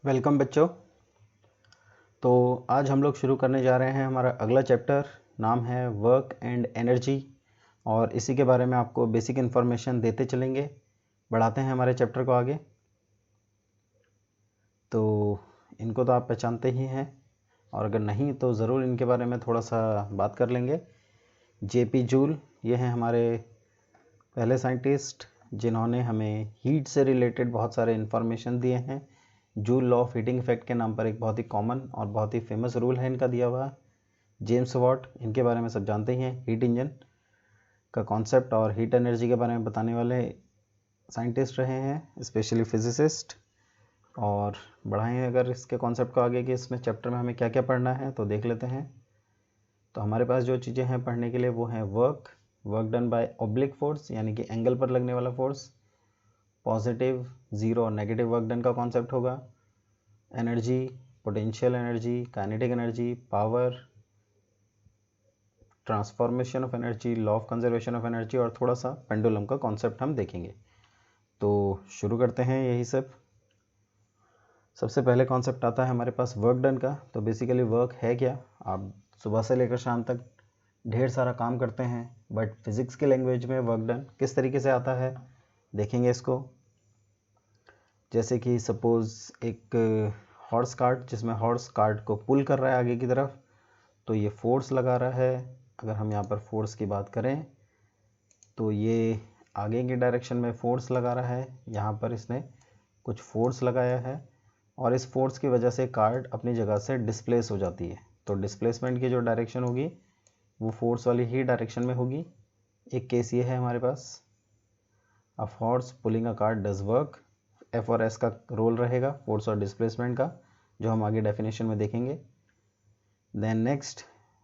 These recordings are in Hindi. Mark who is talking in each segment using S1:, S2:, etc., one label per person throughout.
S1: वेलकम बच्चों। तो आज हम लोग शुरू करने जा रहे हैं हमारा अगला चैप्टर। नाम है वर्क एंड एनर्जी, और इसी के बारे में आपको बेसिक इन्फॉर्मेशन देते चलेंगे। बढ़ाते हैं हमारे चैप्टर को आगे। तो इनको तो आप पहचानते ही हैं, और अगर नहीं तो ज़रूर इनके बारे में थोड़ा सा बात कर लेंगे। जेपी जूल, ये हैं हमारे पहले साइंटिस्ट जिन्होंने हमें हीट से रिलेटेड बहुत सारे इन्फॉर्मेशन दिए हैं। Joule law of heating effect के नाम पर एक बहुत ही कॉमन और बहुत ही फेमस रूल है इनका दिया हुआ। जेम्स वाट, इनके बारे में सब जानते ही हैं। हीट इंजन का कॉन्सेप्ट और हीट एनर्जी के बारे में बताने वाले साइंटिस्ट रहे हैं, स्पेशली फिजिसिस्ट। और बढ़ाएं अगर इसके कॉन्सेप्ट को आगे कि इसमें चैप्टर में हमें क्या क्या पढ़ना है, तो देख लेते हैं। तो हमारे पास जो चीज़ें हैं पढ़ने के लिए वो हैं work done bye oblique force, यानी कि एंगल पर लगने वाला फोर्स। पॉजिटिव, ज़ीरो और नेगेटिव वर्क डन का कॉन्सेप्ट होगा। Energy, potential energy, kinetic energy, power, transformation of energy, law of conservation of energy, और थोड़ा सा पेंडुलम का कॉन्सेप्ट हम देखेंगे। तो शुरू करते हैं यही सब। सबसे पहले कॉन्सेप्ट आता है हमारे पास वर्क डन का। तो बेसिकली वर्क है क्या? आप सुबह से लेकर शाम तक ढेर सारा काम करते हैं, बट फिज़िक्स की लैंग्वेज में वर्क डन किस तरीके से आता है देखेंगे इसको। जैसे कि सपोज़ एक हॉर्स कार्ट, जिसमें हॉर्स कार्ट को पुल कर रहा है आगे की तरफ, तो ये फोर्स लगा रहा है। अगर हम यहाँ पर फोर्स की बात करें तो ये आगे की डायरेक्शन में फोर्स लगा रहा है। यहाँ पर इसने कुछ फोर्स लगाया है, और इस फोर्स की वजह से कार्ट अपनी जगह से डिस्प्लेस हो जाती है। तो डिस्प्लेसमेंट की जो डायरेक्शन होगी वो फोर्स वाली ही डायरेक्शन में होगी। एक केस ये है हमारे पास, a horse pulling a cart does work. F और एस का रोल रहेगा फोर्स और डिस्प्लेसमेंट का, जो हम आगे डेफिनेशन में देखेंगे। Then next,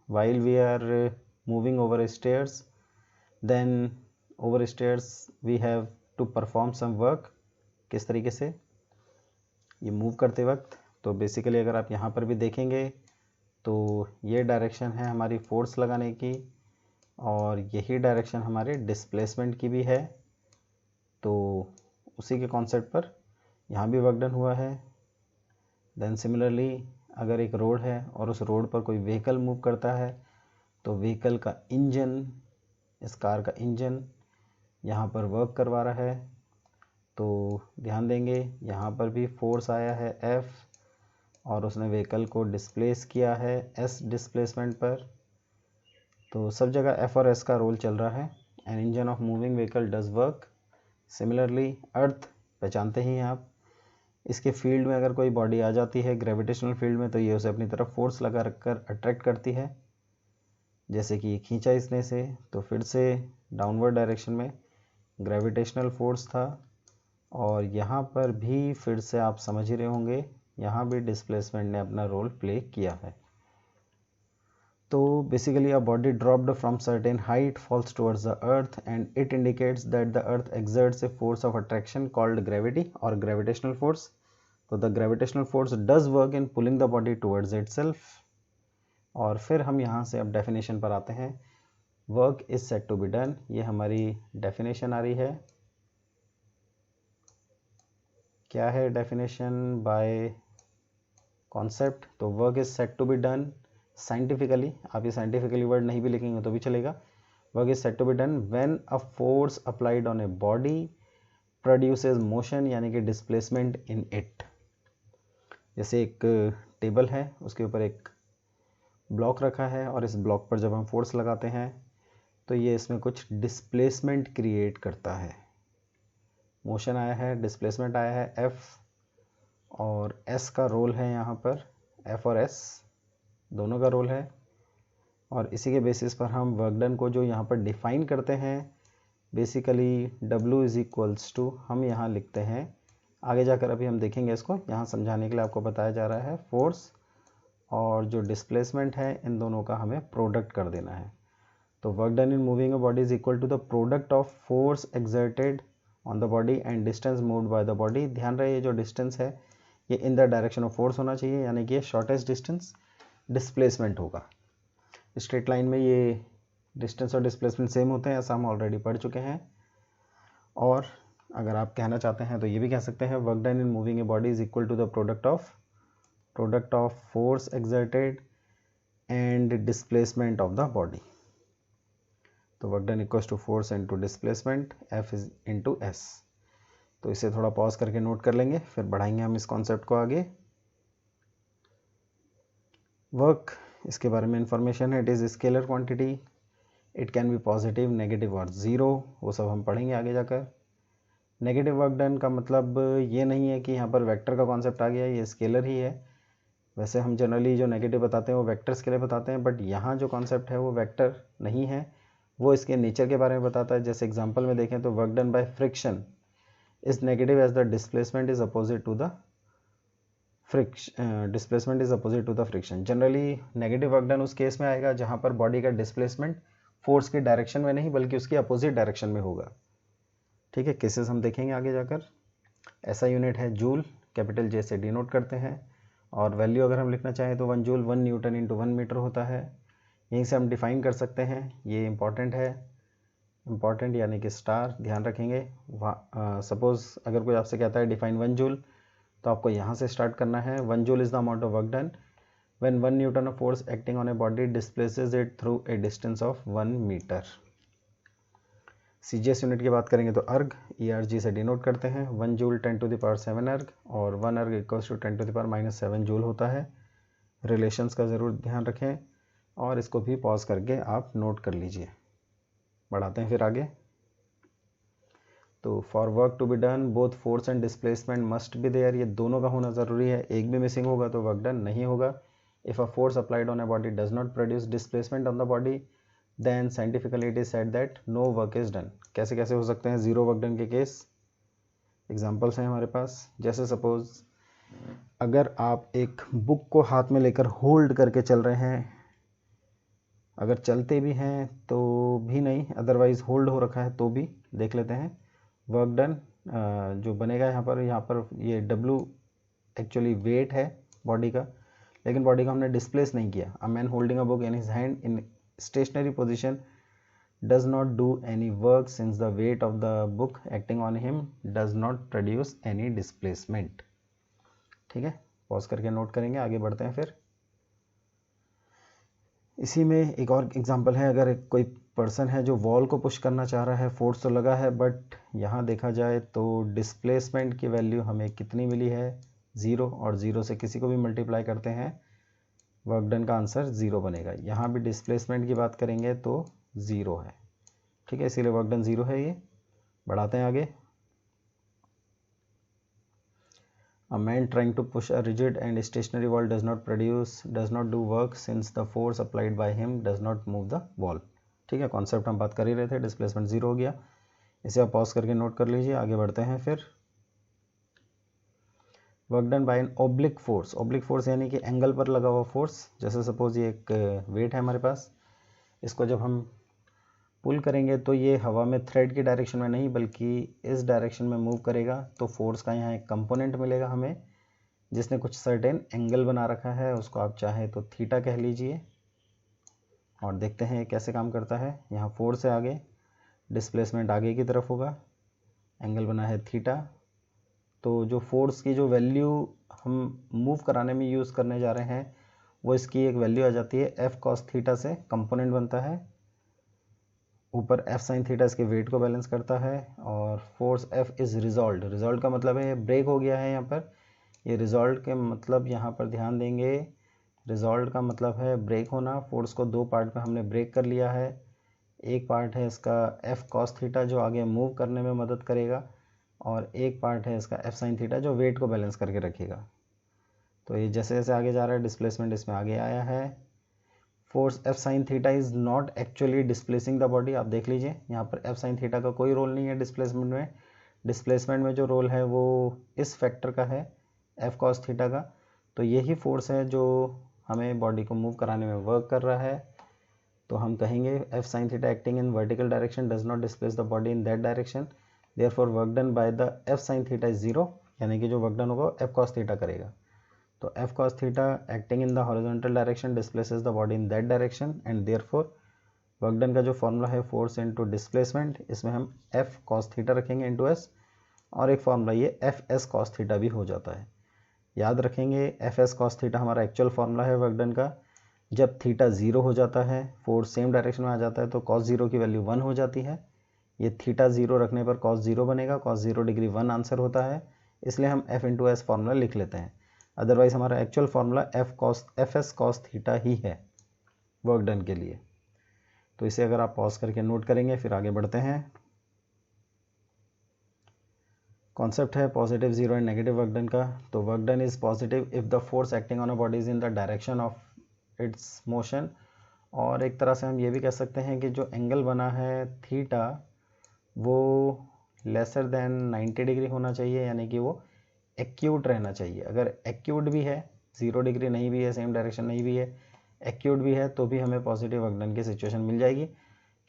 S1: while we are moving over stairs, then over stairs we have to perform some work। किस तरीके से ये मूव करते वक्त, तो बेसिकली अगर आप यहाँ पर भी देखेंगे तो ये डायरेक्शन है हमारी फोर्स लगाने की, और यही डायरेक्शन हमारे डिस्प्लेसमेंट की भी है। तो उसी के कॉन्सेप्ट पर यहाँ भी वर्क डन हुआ है। देन सिमिलरली, अगर एक रोड है और उस रोड पर कोई व्हीकल मूव करता है, तो व्हीकल का इंजन, इस कार का इंजन यहाँ पर वर्क करवा रहा है। तो ध्यान देंगे यहाँ पर भी फोर्स आया है F, और उसने व्हीकल को डिस्प्लेस किया है S डिस्प्लेसमेंट पर। तो सब जगह F और S का रोल चल रहा है। An engine of moving vehicle does work. Similarly अर्थ पहचानते ही हैं आप, इसके फील्ड में अगर कोई बॉडी आ जाती है ग्रेविटेशनल फील्ड में, तो ये उसे अपनी तरफ फोर्स लगा रखकर अट्रैक्ट करती है। जैसे कि खींचा इसने से, तो फिर से डाउनवर्ड डायरेक्शन में ग्रेविटेशनल फोर्स था, और यहाँ पर भी फिर से आप समझ ही रहे होंगे, यहाँ भी डिस्प्लेसमेंट ने अपना रोल प्ले किया है। तो basically a body dropped from certain height falls towards the earth, and it indicates that the earth exerts a force of attraction called gravity और ग्रेविटेशनल फोर्स। तो the gravitational force does work in pulling the body towards itself. और फिर हम यहाँ से अब डेफिनेशन पर आते हैं। Work is said to be done, ये हमारी डेफिनेशन आ रही है। क्या है डेफिनेशन बाय कॉन्सेप्ट? तो work is said to be done scientifically, आप ये साइंटिफिकली वर्ड नहीं भी लिखेंगे तो भी चलेगा। Work is said to be done when a force applied on a body produces motion, यानी कि डिस्प्लेसमेंट इन इट। जैसे एक टेबल है, उसके ऊपर एक ब्लॉक रखा है, और इस ब्लॉक पर जब हम फोर्स लगाते हैं तो ये इसमें कुछ डिस्प्लेसमेंट क्रिएट करता है। मोशन आया है, डिस्प्लेसमेंट आया है F, और S का रोल है यहाँ पर, F और S दोनों का रोल है। और इसी के बेसिस पर हम वर्क डन को जो यहाँ पर डिफाइन करते हैं, basically W is equals to, हम यहाँ लिखते हैं, आगे जाकर अभी हम देखेंगे इसको, यहाँ समझाने के लिए आपको बताया जा रहा है फोर्स और जो डिस्प्लेसमेंट है, इन दोनों का हमें प्रोडक्ट कर देना है। तो work done in moving a body is equal to the product of force exerted on the body and distance moved by the body. ध्यान रहे, ये जो डिस्टेंस है ये in the direction of force होना चाहिए, यानी कि ये शॉर्टेस्ट डिस्टेंस डिस्प्लेसमेंट होगा। स्ट्रेट लाइन में ये डिस्टेंस और डिस्प्लेसमेंट सेम होते हैं, ऐसा हम ऑलरेडी पढ़ चुके हैं। और अगर आप कहना चाहते हैं तो ये भी कह सकते हैं work done in moving a body is equal to the product of force exerted and displacement of the body. तो work done equals to force into displacement F is into S. तो इसे थोड़ा पॉज करके नोट कर लेंगे, फिर बढ़ाएंगे हम इस कॉन्सेप्ट को आगे। वर्क, इसके बारे में इंफॉर्मेशन है, it is scalar quantity, it can be positive, negative और ज़ीरो, वो सब हम पढ़ेंगे आगे जाकर। नेगेटिव वर्क डन का मतलब ये नहीं है कि यहाँ पर वेक्टर का कॉन्सेप्ट आ गया, ये स्केलर ही है। वैसे हम जनरली जो नेगेटिव बताते हैं वो वेक्टर्स के लिए बताते हैं, बट यहाँ जो कॉन्सेप्ट है वो वेक्टर नहीं है, वो इसके नेचर के बारे में बताता है। जैसे एग्जांपल में देखें तो work done by friction is negative as the displacement is opposite to the friction. Generally negative work done उस केस में आएगा जहाँ पर बॉडी का डिस्प्लेसमेंट फोर्स की डायरेक्शन में नहीं बल्कि उसकी अपोजिट डायरेक्शन में होगा। ठीक है, केसेस हम देखेंगे आगे जाकर। ऐसा यूनिट है जूल, कैपिटल जे से डिनोट करते हैं, और वैल्यू अगर हम लिखना चाहें तो 1 जूल 1 न्यूटन इंटू 1 मीटर होता है। यहीं से हम डिफाइन कर सकते हैं, ये इंपॉर्टेंट है, इंपॉर्टेंट यानी कि स्टार, ध्यान रखेंगे। सपोज अगर कोई आपसे कहता है डिफाइन 1 जूल, तो आपको यहाँ से स्टार्ट करना है। 1 joule is the amount of work done when 1 newton of force acting on a body displaces it through a distance of 1 metre. CGS unit की बात करेंगे तो अर्ग, ERG से डिनोट करते हैं। 1 जूल 10 टू द पावर 7 अर्ग, और 1 erg equals to 10 to the power -7 joule होता है। रिलेशंस का ज़रूर ध्यान रखें, और इसको भी पॉज करके आप नोट कर लीजिए। बढ़ाते हैं फिर आगे। तो for work to be done both force and displacement must be there, ये दोनों का होना ज़रूरी है, एक भी मिसिंग होगा तो वर्क डन नहीं होगा। If a force applied on a body does not produce displacement on the body then scientifically it is said that no work is done. कैसे कैसे हो सकते हैं जीरो वर्क डन के केस? एग्जाम्पल्स हैं हमारे पास। जैसे सपोज अगर आप एक बुक को हाथ में लेकर होल्ड करके चल रहे हैं, अगर चलते भी हैं तो भी नहीं, अदरवाइज होल्ड हो रखा है तो भी, देख लेते हैं वर्क डन जो बनेगा यहाँ पर ये W एक्चुअली वेट है बॉडी का, लेकिन बॉडी को हमने डिस्प्लेस नहीं किया। A man holding a book in his hand in stationary position does not do any work since the weight of the book acting on him does not produce any displacement। ठीक है, पॉज करके नोट करेंगे, आगे बढ़ते हैं फिर। इसी में एक और एग्जांपल है, अगर कोई पर्सन है जो वॉल को पुश करना चाह रहा है, फोर्स तो लगा है, बट यहाँ देखा जाए तो डिस्प्लेसमेंट की वैल्यू हमें कितनी मिली है, 0, और 0 से किसी को भी मल्टीप्लाई करते हैं, वर्क डन का आंसर 0 बनेगा। यहाँ भी डिस्प्लेसमेंट की बात करेंगे तो 0 है। ठीक है, इसीलिए वर्क डन 0 है ये। बढ़ाते हैं आगे। A man trying to push a rigid and stationary wall does not do work since the force applied by him does not move the wall. ठीक है, कॉन्सेप्ट हम बात कर ही रहे थे, डिस्प्लेसमेंट 0 हो गया। इसे आप पॉज करके नोट कर लीजिए, आगे बढ़ते हैं फिर। Work done by an oblique force यानी कि एंगल पर लगा हुआ फोर्स। जैसे सपोज ये एक वेट है हमारे पास, इसको जब हम पुल करेंगे तो ये हवा में थ्रेड की डायरेक्शन में नहीं बल्कि इस डायरेक्शन में मूव करेगा, तो फोर्स का यहाँ एक कंपोनेंट मिलेगा हमें जिसने कुछ सर्टेन एंगल बना रखा है, उसको आप चाहे तो थीटा कह लीजिए। और देखते हैं ये कैसे काम करता है। यहाँ फोर्स से आगे, डिस्प्लेसमेंट आगे की तरफ होगा, एंगल बना है थीटा। तो जो फोर्स की जो वैल्यू हम मूव कराने में यूज़ करने जा रहे हैं वो इसकी एक वैल्यू आ जाती है F cos थीटा से, कंपोनेंट बनता है, ऊपर F sin थीटा इसके वेट को बैलेंस करता है, और फोर्स F इज़ रिजॉल्व का मतलब है ब्रेक हो गया है यहाँ पर। ये रिजॉल्व के मतलब यहाँ पर ध्यान देंगे, रिजॉल्व का मतलब है ब्रेक होना। फोर्स को दो पार्ट में हमने ब्रेक कर लिया है। एक पार्ट है इसका F cos थीटा जो आगे मूव करने में मदद करेगा, और एक पार्ट है इसका F sin थीटा जो वेट को बैलेंस करके रखेगा। तो ये जैसे जैसे आगे जा रहा है डिस्प्लेसमेंट इसमें आगे आया है। Force F sin theta is not actually displacing the body. आप देख लीजिए यहाँ पर F sin थीटा का कोई रोल नहीं है डिस्प्लेसमेंट में। डिस्प्लेसमेंट में जो रोल है वो इस फैक्टर का है, F cos थीटा का। तो यही फोर्स है जो हमें बॉडी को मूव कराने में वर्क कर रहा है। तो हम कहेंगे F sin theta acting in vertical direction does not displace the body in that direction, therefore work done by the F sin theta is 0, यानी कि जो वर्क डन होगा F cos थीटा करेगा। तो F cos theta acting in the horizontal direction displaces the body in that direction, and therefore work done का जो फॉर्मूला है फोर्स इनटू डिस्प्लेसमेंट, इसमें हम F cos थीटा रखेंगे इनटू S, और एक फार्मूला ये एफ एस कॉस थीटा भी हो जाता है। याद रखेंगे एफ एस कॉस थीटा हमारा एक्चुअल फार्मूला है वर्क डन का। जब थीटा 0 हो जाता है, फोर्स सेम डायरेक्शन में आ जाता है, तो कॉस 0 की वैल्यू 1 हो जाती है। ये थीटा 0 रखने पर कॉस 0 बनेगा, कॉस 0 डिग्री 1 आंसर होता है, इसलिए हम एफ इंटू एस फार्मूला लिख लेते हैं। अदरवाइज हमारा actual formula F S cos theta ही है वर्क डन के लिए। तो इसे अगर आप पॉज करके नोट करेंगे फिर आगे बढ़ते हैं। कॉन्सेप्ट है positive zero and negative work done का। तो work done is positive if the force acting on a body is in the direction of its motion. और एक तरह से हम ये भी कह सकते हैं कि जो एंगल बना है थीटा वो लेसर देन 90 डिग्री होना चाहिए, यानी कि वो एक्यूट रहना चाहिए। अगर एक्यूट भी है, 0 डिग्री नहीं भी है, सेम डायरेक्शन नहीं भी है, एक्यूट भी है, तो भी हमें पॉजिटिव वर्क डन की सिचुएशन मिल जाएगी।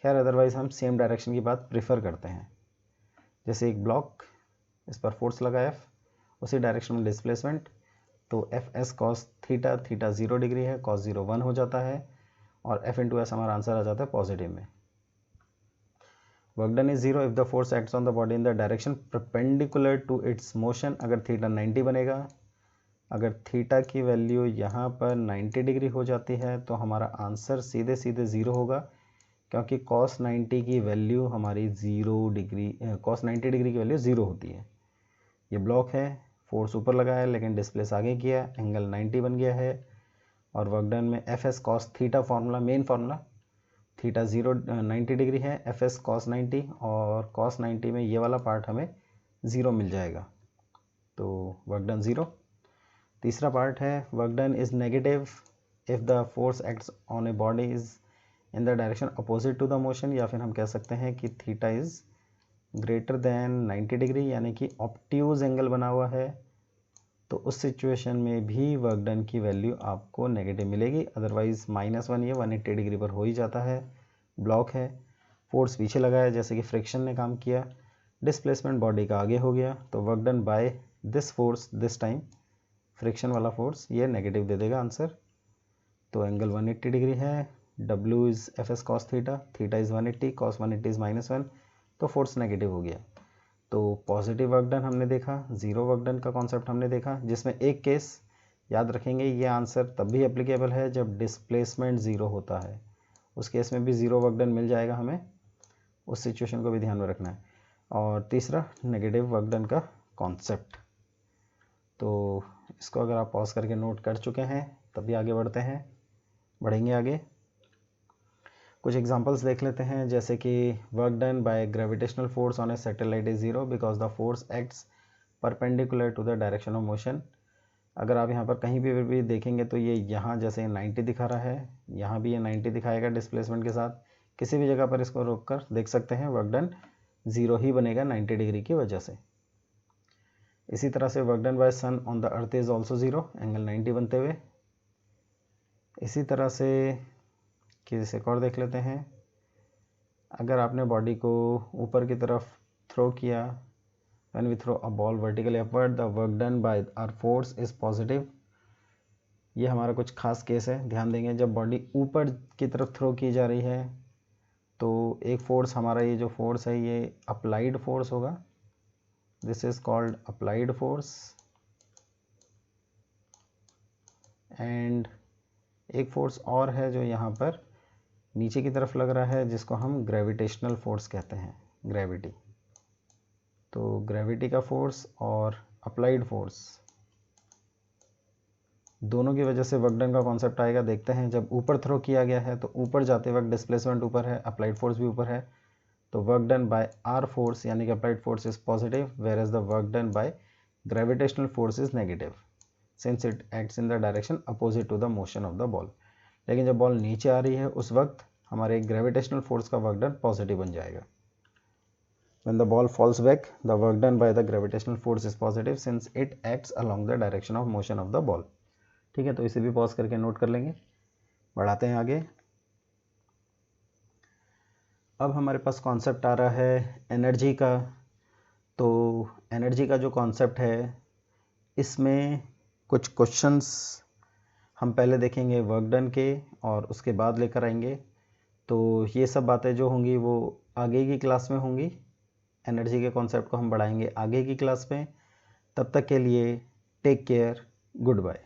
S1: खैर अदरवाइज हम सेम डायरेक्शन की बात प्रीफर करते हैं। जैसे एक ब्लॉक, इस पर फोर्स लगा एफ, उसी डायरेक्शन में डिस्प्लेसमेंट, तो F S cos theta, theta 0 degree है, कॉस 0 1 हो जाता है, और एफ इंटू एस हमारा आंसर आ जाता है पॉजिटिव में। Work done is 0 if the force acts on the body in the direction perpendicular to its motion. अगर थीटा 90 बनेगा, अगर थीटा की वैल्यू यहाँ पर 90 डिग्री हो जाती है तो हमारा आंसर सीधे सीधे 0 होगा, क्योंकि cos 90 की वैल्यू हमारी 0 डिग्री, cos 90 डिग्री की वैल्यू 0 होती है। ये ब्लॉक है, फोर्स ऊपर लगा है लेकिन डिस्प्लेस आगे किया, एंगल 90 बन गया है, और वर्क डन में F S cos theta formula, main formula, theta 90 degree है, एफ एस कॉस 90, और cos 90 में ये वाला पार्ट हमें 0 मिल जाएगा, तो वर्क डन 0। तीसरा पार्ट है work done is negative if the force acts on a body is in the direction opposite to the motion, या फिर हम कह सकते हैं कि theta is greater than 90 degree, यानी कि ऑब्ट्यूज एंगल बना हुआ है, तो उस सिचुएशन में भी वर्क डन की वैल्यू आपको नेगेटिव मिलेगी। अदरवाइज -1 ये 180 डिग्री पर हो ही जाता है। ब्लॉक है, फोर्स पीछे लगा है जैसे कि फ्रिक्शन ने काम किया, डिस्प्लेसमेंट बॉडी का आगे हो गया, तो work done by this force this time, friction वाला फोर्स, ये नेगेटिव दे देगा आंसर। तो एंगल 180 डिग्री है, W is F S cos theta, theta is 180, cos 180 is -1, तो फोर्स नेगेटिव हो गया। तो पॉजिटिव वर्क डन हमने देखा, जीरो वर्क डन का कॉन्सेप्ट हमने देखा, जिसमें एक केस याद रखेंगे, ये आंसर तब भी एप्लीकेबल है जब डिस्प्लेसमेंट 0 होता है, उस केस में भी जीरो वर्क डन मिल जाएगा हमें, उस सिचुएशन को भी ध्यान में रखना है। और तीसरा नेगेटिव वर्क डन का कॉन्सेप्ट, तो इसको अगर आप पॉज करके नोट कर चुके हैं तभी आगे बढ़ेंगे आगे। कुछ एग्जांपल्स देख लेते हैं, जैसे कि work done by gravitational force on a satellite is 0 because the force acts perpendicular to the direction of motion. अगर आप यहाँ पर कहीं भी देखेंगे तो ये यहाँ जैसे 90 दिखा रहा है, यहाँ भी ये 90 दिखाएगा डिस्प्लेसमेंट के साथ, किसी भी जगह पर इसको रोक कर देख सकते हैं वर्क डन 0 ही बनेगा 90 डिग्री की वजह से। इसी तरह से work done by sun on the earth is also 0, angle 90 बनते हुए। इसी तरह से किसी एक और देख लेते हैं, अगर आपने बॉडी को ऊपर की तरफ थ्रो किया, when we throw a ball vertically upward the work done by our force is positive। ये हमारा कुछ खास केस है, ध्यान देंगे, जब बॉडी ऊपर की तरफ थ्रो की जा रही है तो एक फोर्स हमारा, ये जो फोर्स है ये अप्लाइड फोर्स होगा, this is called applied force, and एक फोर्स और है जो यहाँ पर नीचे की तरफ लग रहा है, जिसको हम ग्रेविटेशनल फोर्स कहते हैं, ग्रेविटी। तो ग्रेविटी का फोर्स और अप्लाइड फोर्स दोनों की वजह से वर्क डन का कॉन्सेप्ट आएगा। देखते हैं, जब ऊपर थ्रो किया गया है तो ऊपर जाते वक्त डिस्प्लेसमेंट ऊपर है, अप्लाइड फोर्स भी ऊपर है, तो work done by our force यानी कि applied force is positive, whereas the work done by gravitational force is negative since it acts in the direction opposite to the motion of the ball. लेकिन जब बॉल नीचे आ रही है उस वक्त हमारे ग्रेविटेशनल फोर्स का वर्क डन पॉजिटिव बन जाएगा। When the ball falls back, the work done by the gravitational force is positive since it acts along the direction of motion of the ball। ठीक है, तो इसे भी पॉज करके नोट कर लेंगे। बढ़ाते हैं आगे। अब हमारे पास कॉन्सेप्ट आ रहा है एनर्जी का। तो एनर्जी का जो कॉन्सेप्ट है इसमें कुछ क्वेश्चंस हम पहले देखेंगे वर्क डन के और उसके बाद लेकर आएंगे। तो ये सब बातें जो होंगी वो आगे की क्लास में होंगी, एनर्जी के कॉन्सेप्ट को हम बढ़ाएंगे आगे की क्लास में। तब तक के लिए टेक केयर, गुड बाय।